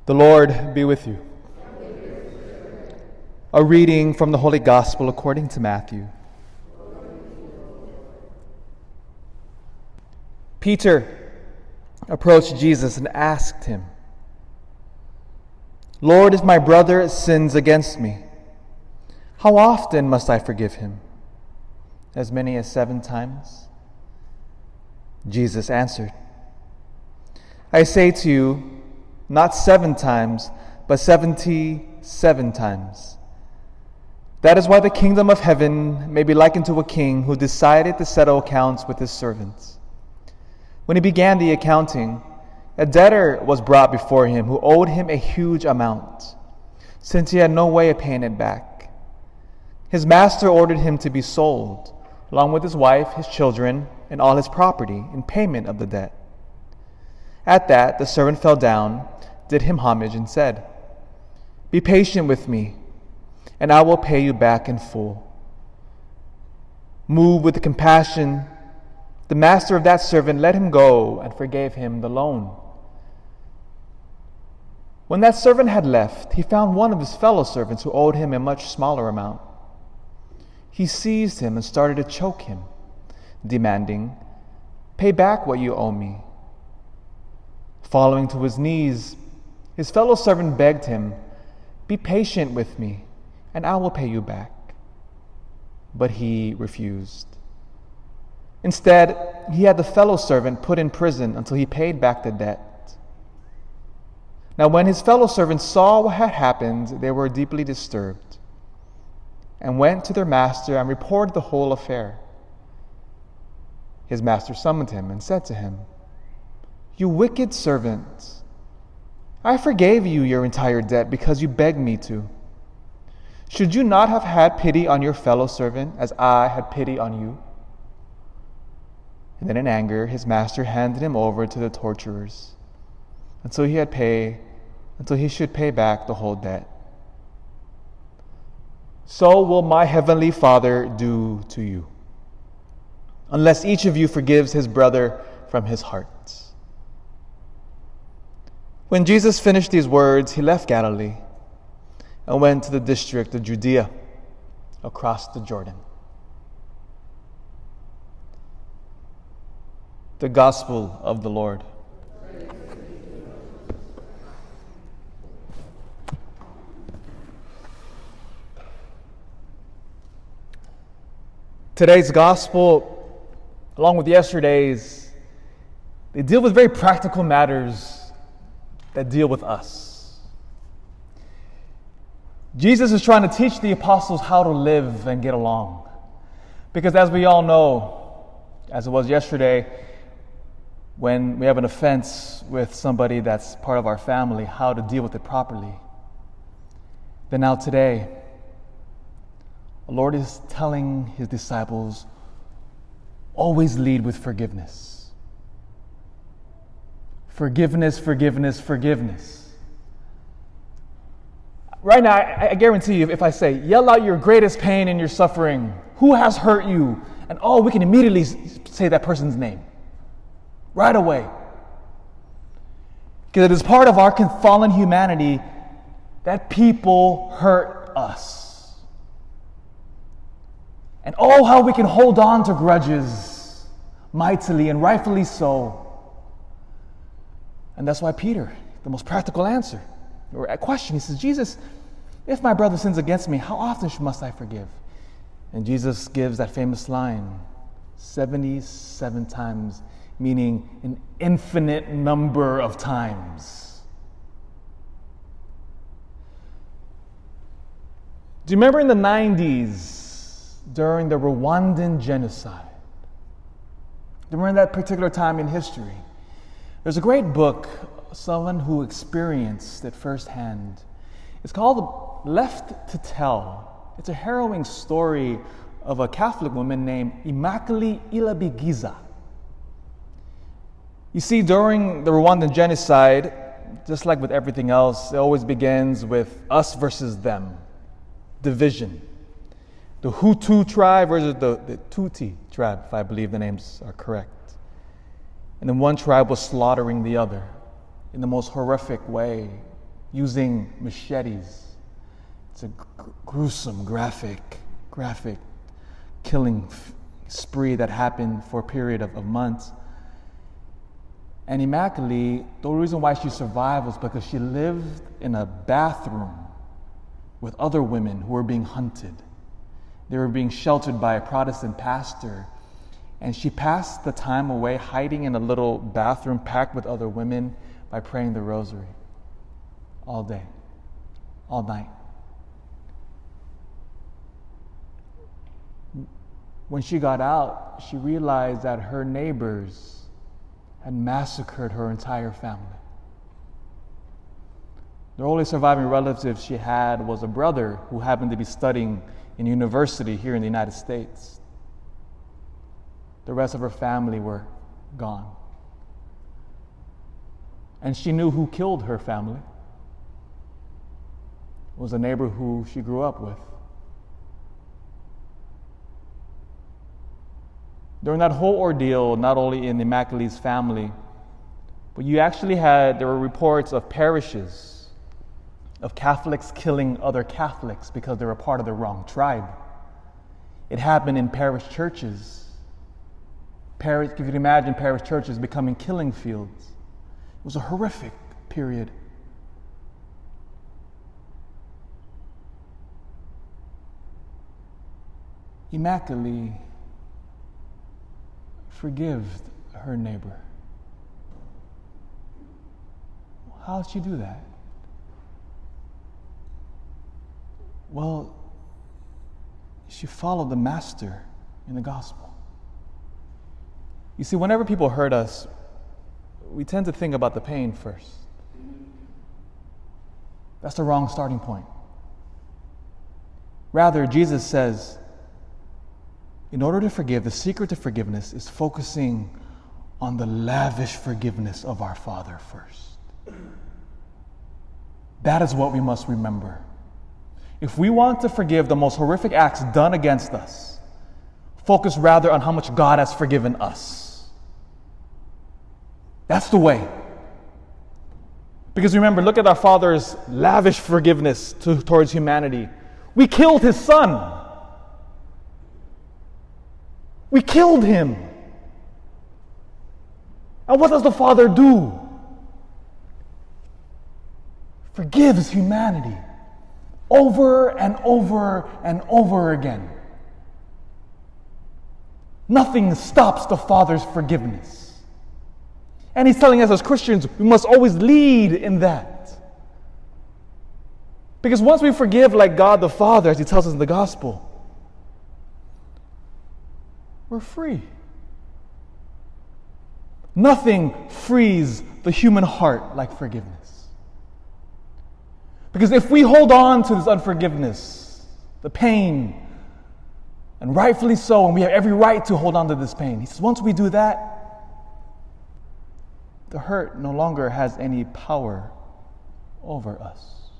The Lord be with you. A reading from the Holy Gospel according to Matthew. Peter approached Jesus and asked him, "Lord, if my brother sins against me, how often must I forgive him? As many as 7 times?" Jesus answered, "I say to you, not 7 times, but 77 times. That is why the kingdom of heaven may be likened to a king who decided to settle accounts with his servants. When he began the accounting, a debtor was brought before him who owed him a huge amount, since he had no way of paying it back. His master ordered him to be sold, along with his wife, his children, and all his property, in payment of the debt. At that, the servant fell down, did him homage, and said, 'Be patient with me, and I will pay you back in full.' Moved with compassion, the master of that servant let him go and forgave him the loan. When that servant had left, he found one of his fellow servants who owed him a much smaller amount. He seized him and started to choke him, demanding, 'Pay back what you owe me.' Falling to his knees, his fellow servant begged him, 'Be patient with me, and I will pay you back.' But he refused. Instead, he had the fellow servant put in prison until he paid back the debt. Now when his fellow servants saw what had happened, they were deeply disturbed, and went to their master and reported the whole affair. His master summoned him and said to him, 'You wicked servant, I forgave you your entire debt because you begged me to. Should you not have had pity on your fellow servant as I had pity on you?' And then in anger, his master handed him over to the torturers until he should pay back the whole debt. So will my heavenly Father do to you, unless each of you forgives his brother from his heart." When Jesus finished these words, he left Galilee and went to the district of Judea, across the Jordan. The Gospel of the Lord. Today's Gospel, along with yesterday's, they deal with very practical matters that deal with us. Jesus is trying to teach the apostles how to live and get along. Because as we all know, as it was yesterday, when we have an offense with somebody that's part of our family, how to deal with it properly. Then now today, the Lord is telling his disciples, always lead with forgiveness. Forgiveness, forgiveness, forgiveness. Right now, I guarantee you, if I say, yell out your greatest pain and your suffering, who has hurt you? And we can immediately say that person's name. Right away. Because it is part of our fallen humanity that people hurt us. And how we can hold on to grudges mightily and rightfully so. And that's why Peter, the most practical answer, or a question, he says, "Jesus, if my brother sins against me, how often must I forgive?" And Jesus gives that famous line, 77 times, meaning an infinite number of times. Do you remember in the 90s, during the Rwandan genocide? During that particular time in history, there's a great book, someone who experienced it firsthand. It's called Left to Tell. It's a harrowing story of a Catholic woman named Immaculée Irabigiza. You see, during the Rwandan genocide, just like with everything else, it always begins with us versus them, division. The Hutu tribe versus the Tutsi tribe, if I believe the names are correct. And then one tribe was slaughtering the other in the most horrific way, using machetes. It's a gruesome, graphic killing spree that happened for a period of months. And Immaculée, the reason why she survived was because she lived in a bathroom with other women who were being hunted. They were being sheltered by a Protestant pastor. And she passed the time away hiding in a little bathroom packed with other women by praying the rosary all day, all night. When she got out, she realized that her neighbors had massacred her entire family. The only surviving relative she had was a brother who happened to be studying in university here in the United States. The rest of her family were gone. And she knew who killed her family. It was a neighbor who she grew up with. During that whole ordeal, not only in Immaculée's family, but there were reports of parishes, of Catholics killing other Catholics because they were part of the wrong tribe. It happened in parish churches. If you can imagine parish churches becoming killing fields. It was a horrific period. Immaculée forgave her neighbor. How did she do that? Well, she followed the Master in the gospel. You see, whenever people hurt us, we tend to think about the pain first. That's the wrong starting point. Rather, Jesus says, in order to forgive, the secret to forgiveness is focusing on the lavish forgiveness of our Father first. That is what we must remember. If we want to forgive the most horrific acts done against us, focus rather on how much God has forgiven us. That's the way. Because remember, look at our Father's lavish forgiveness towards humanity. We killed His Son. We killed Him. And what does the Father do? Forgives humanity over and over and over again. Nothing stops the Father's forgiveness. And He's telling us as Christians, we must always lead in that. Because once we forgive like God the Father, as He tells us in the gospel, we're free. Nothing frees the human heart like forgiveness. Because if we hold on to this unforgiveness, the pain, and rightfully so, and we have every right to hold on to this pain, He says once we do that, the hurt no longer has any power over us.